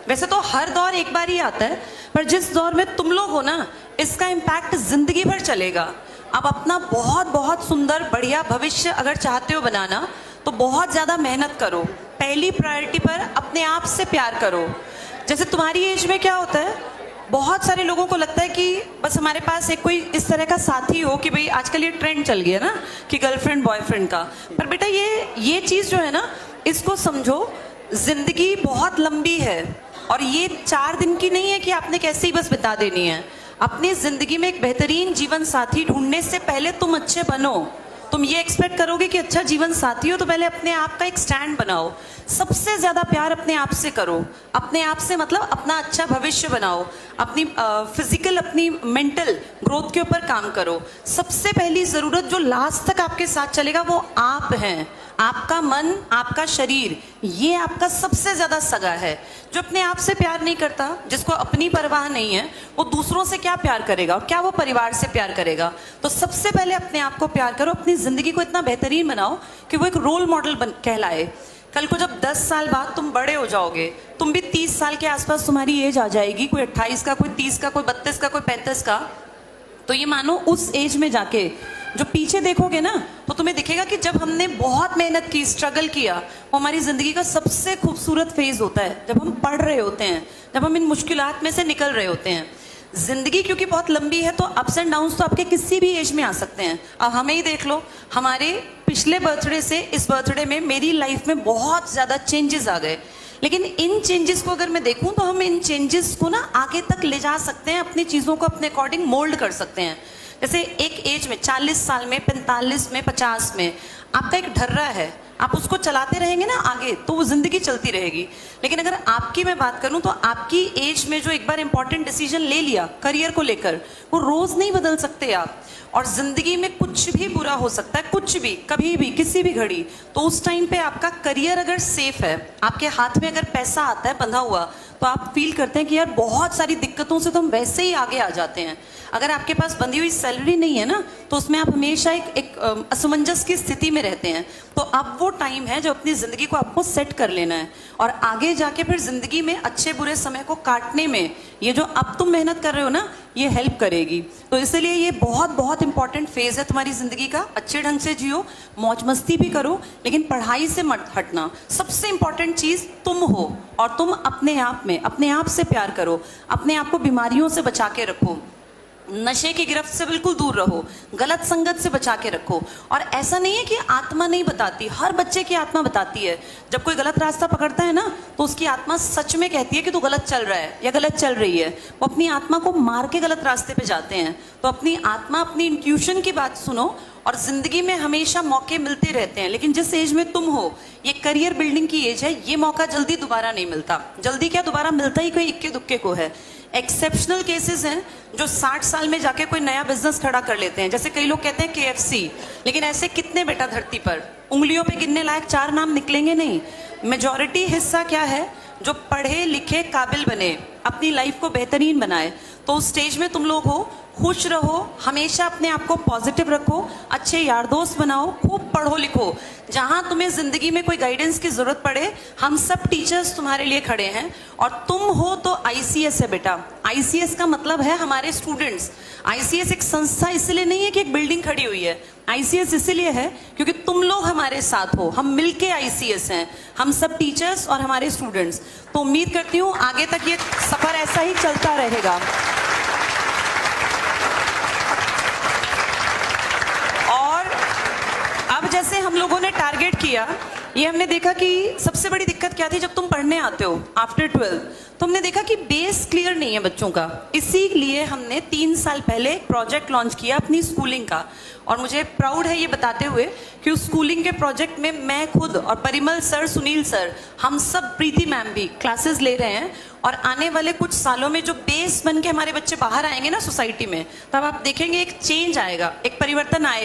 वैसे तो हर दौर एक बार ही आता है, पर जिस दौर में तुम लोग हो ना, इसका इम्पैक्ट जिंदगी भर चलेगा। अब अपना बहुत बहुत सुंदर बढ़िया भविष्य अगर चाहते हो बनाना, तो बहुत ज़्यादा मेहनत करो। पहली प्रायोरिटी पर अपने आप से प्यार करो। जैसे तुम्हारी एज में क्या होता है, बहुत सारे लोगों को लगता है कि बस हमारे पास एक कोई इस तरह का साथी हो कि भाई आजकल ये ट्रेंड चल गया ना कि गर्लफ्रेंड बॉयफ्रेंड का। पर बेटा ये चीज़ जो है ना, इसको समझो, जिंदगी बहुत लंबी है और ये 4 दिन की नहीं है कि आपने कैसे ही बस बिता देनी है। अपनी जिंदगी में एक बेहतरीन जीवन साथी ढूंढने से पहले तुम अच्छे बनो। तुम ये एक्सपेक्ट करोगे कि अच्छा जीवन साथी हो तो पहले अपने आप का एक स्टैंड बनाओ। सबसे ज्यादा प्यार अपने आप से करो। अपने आप से मतलब अपना अच्छा भविष्य बनाओ। अपनी फिजिकल अपनी मेंटल ग्रोथ के ऊपर काम करो। सबसे पहली जरूरत जो लास्ट तक आपके साथ चलेगा वो आप हैं। आपका मन, आपका शरीर, ये आपका सबसे ज्यादा सगा है। जो अपने आप से प्यार नहीं करता, जिसको अपनी परवाह नहीं है, वो दूसरों से क्या प्यार करेगा और क्या वो परिवार से प्यार करेगा। तो सबसे पहले अपने आप को प्यार करो। अपनी जिंदगी को इतना बेहतरीन बनाओ कि वो एक रोल मॉडल कहलाए। कल को जब 10 साल बाद तुम बड़े हो जाओगे, तुम भी 30 साल के आसपास तुम्हारी एज आ जाएगी, कोई 28 का, कोई 30 का, कोई 32 का, कोई 35 का, तो ये मानो उस एज में जाके जो पीछे देखोगे ना, तो तुम्हें दिखेगा कि जब हमने बहुत मेहनत की, स्ट्रगल किया, वो हमारी जिंदगी का सबसे खूबसूरत फेज होता है। जब हम पढ़ रहे होते हैं, जब हम इन मुश्किलात में से निकल रहे होते हैं। जिंदगी क्योंकि बहुत लंबी है, तो अप्स एंड डाउन्स तो आपके किसी भी एज में आ सकते हैं। अब हमें ही देख लो, हमारे पिछले बर्थडे से इस बर्थडे में मेरी लाइफ में बहुत ज्यादा चेंजेस आ गए। लेकिन इन चेंजेस को अगर मैं देखूं तो हम इन चेंजेस को ना आगे तक ले जा सकते हैं, अपनी चीजों को अपने अकॉर्डिंग मोल्ड कर सकते हैं। जैसे एक एज में 40 साल में, 45 में, 50 में आपका एक ढर्रा है, आप उसको चलाते रहेंगे ना आगे, तो वो जिंदगी चलती रहेगी। लेकिन अगर आपकी मैं बात करूं तो आपकी एज में जो एक बार इंपॉर्टेंट डिसीजन ले लिया करियर को लेकर, वो रोज नहीं बदल सकते आप। और जिंदगी में कुछ भी बुरा हो सकता है, कुछ भी, कभी भी, किसी भी घड़ी। तो उस टाइम पे आपका करियर अगर सेफ है, आपके हाथ में अगर पैसा आता है बंधा हुआ, तो आप फील करते हैं कि यार बहुत सारी दिक्कतों से तो हम वैसे ही आगे आ जाते हैं। अगर आपके पास बंधी हुई सैलरी नहीं है ना, तो उसमें आप हमेशा एक असमंजस की स्थिति में रहते हैं। तो अब वो टाइम है जो अपनी जिंदगी को आपको सेट कर लेना है और आगे जाके फिर जिंदगी में अच्छे बुरे समय को काटने में ये जो अब तुम मेहनत कर रहे हो ना, ये हेल्प करेगी। तो इसलिए ये बहुत बहुत इंपॉर्टेंट फेज है तुम्हारी जिंदगी का। अच्छे ढंग से जियो, मौज मस्ती भी करो, लेकिन पढ़ाई से मत हटना। सबसे इंपॉर्टेंट चीज तुम हो और तुम अपने आप में अपने आप से प्यार करो। अपने आप को बीमारियों से बचा के रखो, नशे की गिरफ्त से बिल्कुल दूर रहो, गलत संगत से बचा के रखो। और ऐसा नहीं है कि आत्मा नहीं बताती, हर बच्चे की आत्मा बताती है। जब कोई गलत रास्ता पकड़ता है ना, तो उसकी आत्मा सच में कहती है कि तू गलत चल रहा है या गलत चल रही है। वो अपनी आत्मा को मार के गलत रास्ते पे जाते हैं। तो अपनी आत्मा, अपनी इंट्यूशन की बात सुनो। और जिंदगी में हमेशा मौके मिलते रहते हैं, लेकिन जिस एज में तुम हो, ये करियर बिल्डिंग की एज है, ये मौका जल्दी दोबारा नहीं मिलता। जल्दी क्या, दोबारा मिलता ही कोई इक्के दुक्के को है। एक्सेप्शनल केसेस हैं जो 60 साल में जाके कोई नया बिजनेस खड़ा कर लेते हैं। जैसे कई लोग कहते हैं KFC, लेकिन ऐसे कितने बेटा धरती पर, उंगलियों पे गिनने लायक 4 नाम निकलेंगे नहीं। मेजॉरिटी हिस्सा क्या है, जो पढ़े लिखे काबिल बने, अपनी लाइफ को बेहतरीन बनाए। तो उस स्टेज में तुम लोग हो, खुश रहो, हमेशा अपने आप को पॉजिटिव रखो, अच्छे यार दोस्त बनाओ, खूब पढ़ो लिखो। जहां तुम्हें जिंदगी में कोई गाइडेंस की जरूरत पड़े, हम सब टीचर्स तुम्हारे लिए खड़े हैं। और तुम हो तो ICS है बेटा। ICS का मतलब है हमारे स्टूडेंट्स। ICS एक संस्था इसलिए नहीं है कि एक बिल्डिंग खड़ी हुई है। ICS इसलिए है क्योंकि तुम लोग हमारे साथ हो, हम मिलके ICS हैं, हम सब टीचर्स और हमारे स्टूडेंट्स। तो उम्मीद करती हूँ आगे तक ये सफर ऐसा ही चलता रहेगा। अब जैसे हम लोगों ने टारगेट किया, ये हमने देखा कि सबसे बड़ी दिक्कत क्या थी, जब तुम पढ़ने आते हो आफ्टर 12, तो हमने देखा कि बेस क्लियर नहीं है बच्चों का। इसीलिए हमने 3 साल पहले एक प्रोजेक्ट लॉन्च किया अपनी स्कूलिंग का। और मुझे प्राउड है ये बताते हुए कि उस स्कूलिंग के प्रोजेक्ट में मैं खुद और परिमल सर, सुनील सर, हम सब, प्रीति मैम भी क्लासेस ले रहे हैं। और आने वाले कुछ सालों में जो बेस बन के हमारे बच्चे बाहर आएंगे ना सोसाइटी में, तब आप देखेंगे एक चेंज आएगा, एक परिवर्तन आएगा।